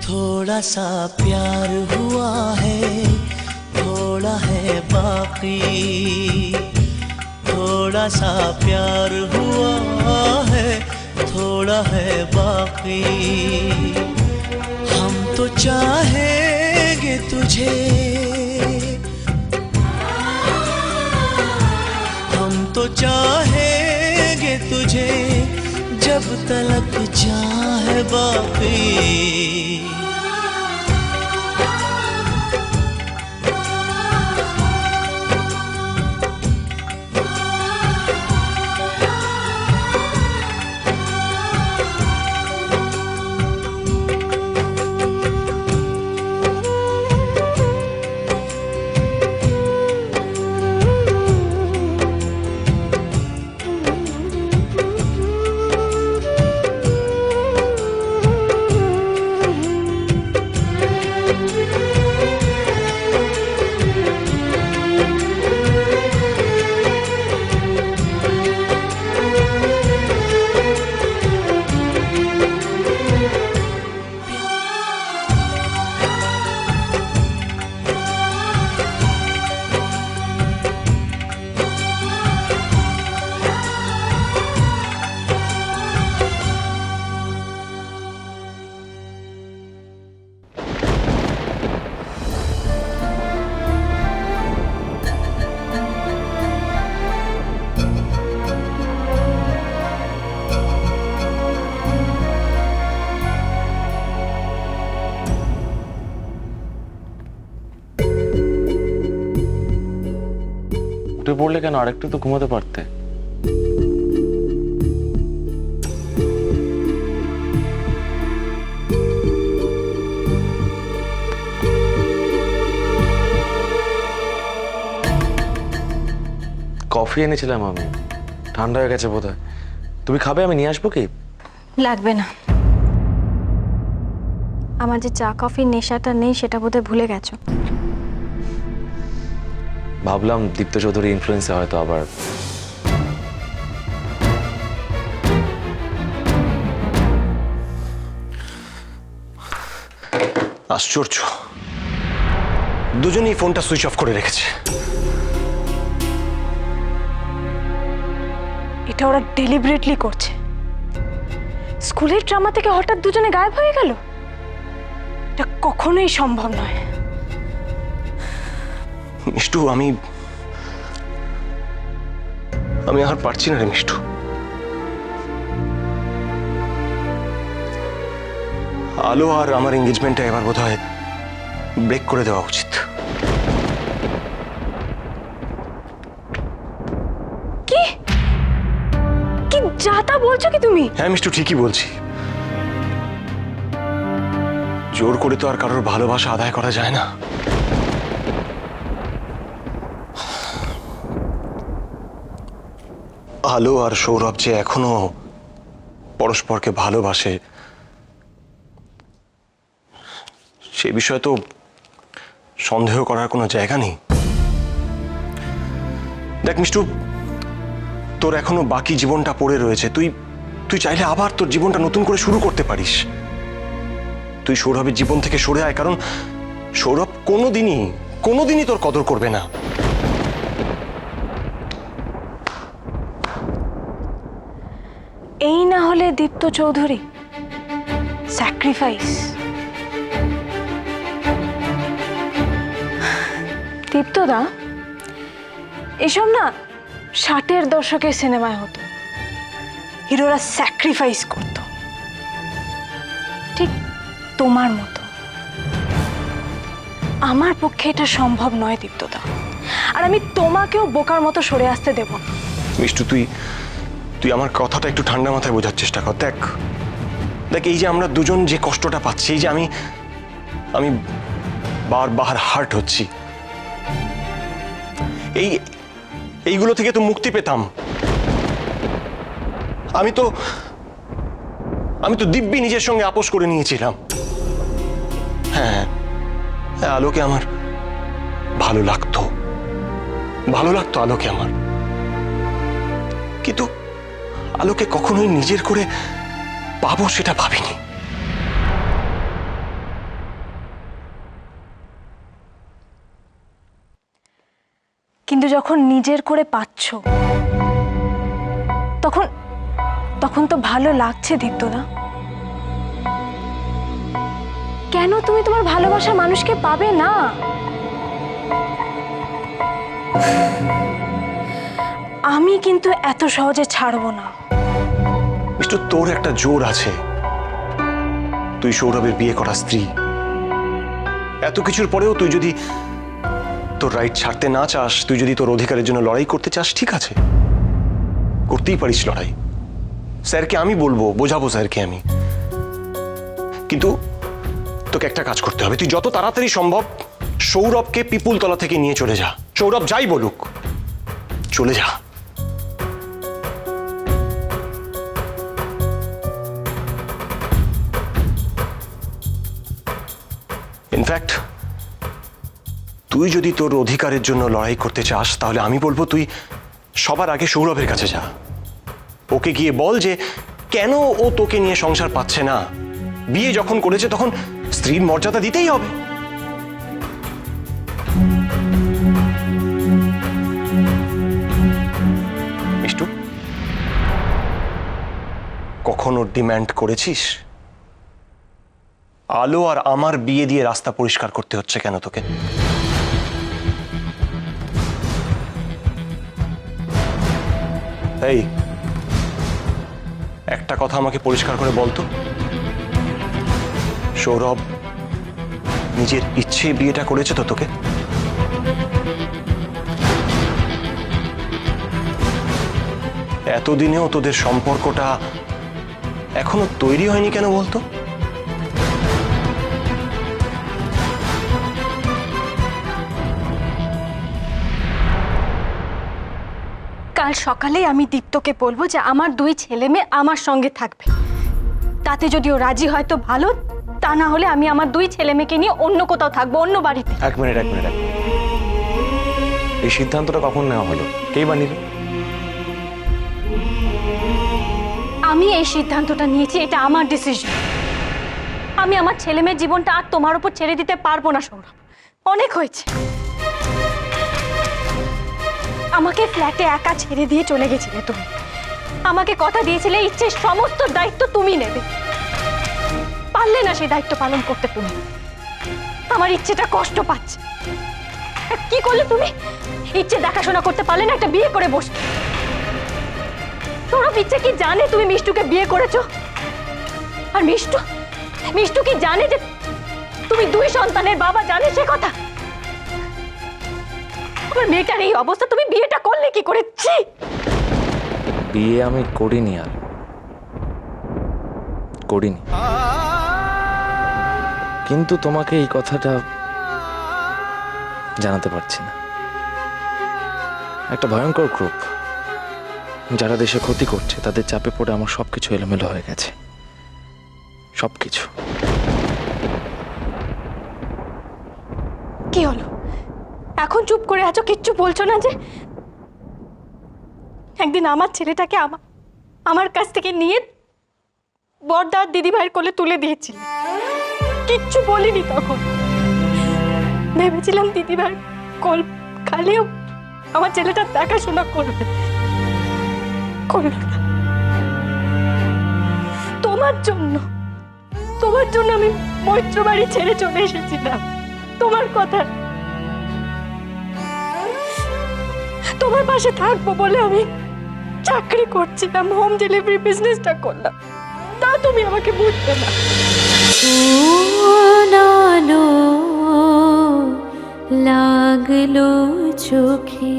थोड़ा सा प्यार हुआ है, थोड़ा है बाकी। थोड़ा सा प्यार हुआ है, थोड़ा है बाकी। हम तो चाहेंगे तुझे, हम तो चाहेंगे तुझे जब तलक चाहे बाकी। উঠে পড়লে কেন? আরেকটু তো ঘুমাতে পারতে। কফি এনেছিলাম আমি, ঠান্ডা হয়ে গেছে বোধহয়। তুমি খাবে? আমি নিয়ে আসবো কি? লাগবে না, আমার যে চা কফির নেশাটা নেই সেটা বোধহয় ভুলে গেছো। ভাবলাম দীপ্ত চৌধুরী ইনফ্লুয়েন্সে হয়তো আবার। আশ্চর্য, দুজনেই ফোনটা সুইচ অফ করে রেখেছে। এটা ওরা ডেলিবারেটলি করছে। স্কুলের ড্রামা থেকে হঠাৎ দুজনে গায়েব হয়ে গেল, এটা কখনোই সম্ভব নয়। মিষ্টু, আমি আর পারছি না রে মিষ্টু। আলো আর আমার এঙ্গেজমেন্টটা এবার বোধহয় ব্রেক করে দেওয়া উচিত। কি কি যা তা বলছো কি তুমি? হ্যাঁ মিষ্টু, ঠিকই বলছি। জোর করে তো আর কারোর ভালোবাসা আদায় করা যায় না। আলো আর সৌরভ যে এখনো পরস্পরকে ভালোবাসে সে বিষয়ে তো সন্দেহ করার কোনো জায়গা নেই। দেখ মিষ্টু, তোর এখনো বাকি জীবনটা পড়ে রয়েছে। তুই চাইলে আবার তোর জীবনটা নতুন করে শুরু করতে পারিস। তুই সৌরভের জীবন থেকে সরে আয়, কারণ সৌরভ কোনোদিনই তোর কদর করবে না। এই না হলে দীপ্ত চৌধুরী স্যাক্রিফাইস। দীপ্তদা, এসব না 60-এর দশকের সিনেমায় হতো। হিরোরা স্যাক্রিফাইস করত, ঠিক তোমার মতো। আমার পক্ষে এটা সম্ভব নয় দীপ্তদা, আর আমি তোমাকেও বোকার মতো সরে আসতে দেব না। মিষ্টু, তুই তুই আমার কথাটা একটু ঠান্ডা মাথায় বোঝার চেষ্টা কর। দেখ দেখ, এই যে আমরা দুজন যে কষ্টটা পাচ্ছি, এই যে আমি আমি বারবার হার্ট হচ্ছি, এইগুলো থেকে তো মুক্তি পেতাম। আমি তো দিব্যি নিজের সঙ্গে আপোষ করে নিয়েছিলাম। হ্যাঁ, আলোকে আমার ভালো লাগতো আলোকে আমার, কিন্তু আলোকে কখনোই নিজের করে পাবো সেটা ভাবিনি। কিন্তু যখন নিজের করে পাচ্ছ তখন তখন তো ভালো লাগছে দীপ্তদা। কেন তুমি তোমার ভালোবাসার মানুষকে পাবে না? আমি কিন্তু এত সহজে ছাড়বো না। মিষ্টু, তোর একটা জোর আছে, তুই সৌরভের বিয়ে করা স্ত্রী। এত কিছুর পরেও তুই যদি তোর রাইট ছাড়তে না চাস, তুই যদি তোর অধিকারের জন্য লড়াই করতে চাস, ঠিক আছে, করতেই পারিস লড়াই। স্যারকে আমি বলবো, বোঝাবো স্যারকে আমি। কিন্তু তোকে একটা কাজ করতে হবে, তুই যত তাড়াতাড়ি সম্ভব সৌরভকে পিপুলতলা থেকে নিয়ে চলে যা। সৌরভ যাই বলুক, চলে যা। ইনফ্যাক্ট তুই যদি তোর অধিকারের জন্য লড়াই করতে চাস, তাহলে আমি বলবো তুই সবার আগে সৌরভের কাছে যা। ওকে গিয়ে বল যে কেন ও তোকে নিয়ে সংসার পাচ্ছে না। বিয়ে যখন করেছে তখন স্ত্রীর মর্যাদা দিতেই হবে। মিষ্টু, কখনো ডিম্যান্ড করেছিস আলো আর আমার বিয়ে দিয়ে রাস্তা পরিষ্কার করতে হচ্ছে কেন তোকে? এই একটা কথা আমাকে পরিষ্কার করে বলতো, সৌরভ নিজের ইচ্ছে বিয়েটা করেছে তো তোকে? এতদিনেও তোদের সম্পর্কটা এখনো তৈরি হয়নি কেন বলতো? কাল সকালেই আমি দীপ্তকে বলবো যে আমার 2 ছেলে মেয়ে আমার সঙ্গে থাকবে। তাতে যদি ও রাজি হয় তো ভালো, তা না হলে আমি আমার 2 ছেলে মেয়েকে নিয়ে অন্য কোথাও থাকবো, অন্য বাড়িতে। এক মিনিট। এই সিদ্ধান্তটা কখন নেওয়া হলো? কে বানিয়ে? আমি এই সিদ্ধান্তটা নিয়েছি, এটা আমার ডিসিশন। আমি আমার ছেলে মেয়ের জীবনটা আর তোমার উপর ছেড়ে দিতে পারবো না সৌরভ, অনেক হয়েছে। আমাকে ফ্ল্যাটে একা ছেড়ে দিয়ে চলে গেছিলে তুমি। আমাকে কথা দিয়েছিলে ইচ্ছের সমস্ত দায়িত্ব তুমি নেবে, পারলে না সেই দায়িত্ব পালন করতে তুমি। আমার ইচ্ছেটা কষ্ট পাচ্ছে। কি করলে তুমি? ইচ্ছে দেখাশোনা করতে পারলে না, একটা বিয়ে করে বসলে। সৌরভ ইচ্ছে কি জানে তুমি মিষ্টুকে বিয়ে করেছো? আর মিষ্টু কি জানে যে তুমি 2 সন্তানের বাবা? জানে সে কথা? আমার মেয়েটার এই অবস্থা, তুমি বিয়েটা করলে কি করে? বিয়ে আমি করিনি, কিন্তু তোমাকে এই কথাটা জানাতে পারছি না। একটা ভয়ঙ্কর গ্রুপ যারা দেশে ক্ষতি করছে, তাদের চাপে পড়ে আমার সবকিছু এলোমেলো হয়ে গেছে, সবকিছু। কি হলো এখন চুপ করে আছো, কিচ্ছু বলছো না যে? একদিন আমার ছেলেটাকে আমার কাছ থেকে নিয়ে বড়দার দিদি ভাইয়ের কোলে তুলে দিয়েছিল, কিচ্ছু বলিনি তখন। ভেবেছিলাম দিদি ভাই কোল খালিও আমার ছেলেটা দেখাশোনা করবে, করল না। তোমার জন্য আমি মৈত্র বাড়ি ছেড়ে চলে এসেছিলাম। তোমার কথা, তোমার পাশে থাকবো বলে আমি চাকরি করছিলাম, হোম ডেলিভারি বিজনেসটা করলাম, তা তুমি আমাকে বুঝতে না। লাগলো চোখে